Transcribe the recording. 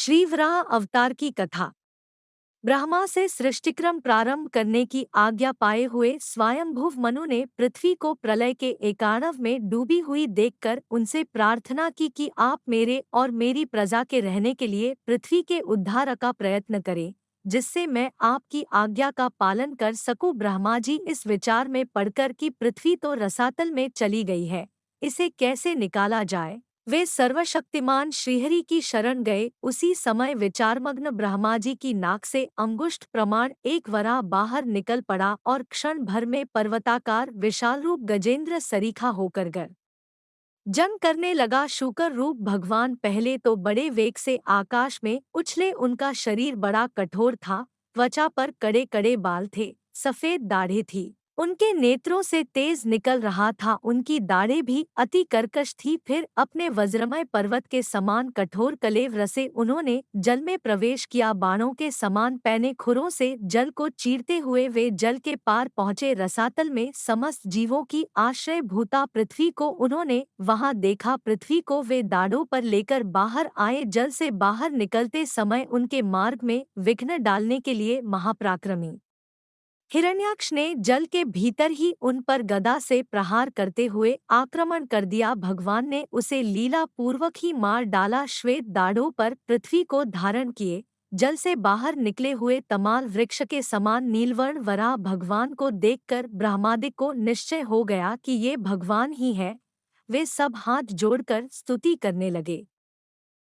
श्रीवराह अवतार की कथा। ब्रह्मा से सृष्टिक्रम प्रारंभ करने की आज्ञा पाए हुए स्वयंभुव मनु ने पृथ्वी को प्रलय के एकाणव में डूबी हुई देखकर उनसे प्रार्थना की कि आप मेरे और मेरी प्रजा के रहने के लिए पृथ्वी के उद्धार का प्रयत्न करें, जिससे मैं आपकी आज्ञा का पालन कर सकूं। ब्रह्मा जी इस विचार में पड़कर कि पृथ्वी तो रसातल में चली गई है, इसे कैसे निकाला जाए, वे सर्वशक्तिमान श्रीहरि की शरण गए। उसी समय विचारमग्न ब्रह्मा जी की नाक से अंगुष्ठ प्रमाण एक वराह बाहर निकल पड़ा और क्षण भर में पर्वताकार विशाल रूप गजेंद्र सरीखा होकर जंग करने लगा। शूकर रूप भगवान पहले तो बड़े वेग से आकाश में उछले। उनका शरीर बड़ा कठोर था, त्वचा पर कड़े कड़े बाल थे, सफेद दाढ़ें थी, उनके नेत्रों से तेज निकल रहा था, उनकी दाढ़ें भी अति कर्कश थी। फिर अपने वज्रमय पर्वत के समान कठोर कलेवर से उन्होंने जल में प्रवेश किया। बाणों के समान पैने खुरों से जल को चीरते हुए वे जल के पार पहुंचे। रसातल में समस्त जीवों की आश्रय भूता पृथ्वी को उन्होंने वहां देखा। पृथ्वी को वे दाढ़ों पर लेकर बाहर आए। जल से बाहर निकलते समय उनके मार्ग में विघ्न डालने के लिए महापराक्रमी हिरण्याक्ष ने जल के भीतर ही उन पर गदा से प्रहार करते हुए आक्रमण कर दिया। भगवान ने उसे लीला पूर्वक ही मार डाला। श्वेत दाढ़ों पर पृथ्वी को धारण किए जल से बाहर निकले हुए तमाल वृक्ष के समान नीलवर्ण वराह भगवान को देखकर ब्रह्मादिक को निश्चय हो गया कि ये भगवान ही है। वे सब हाथ जोड़कर स्तुति करने लगे।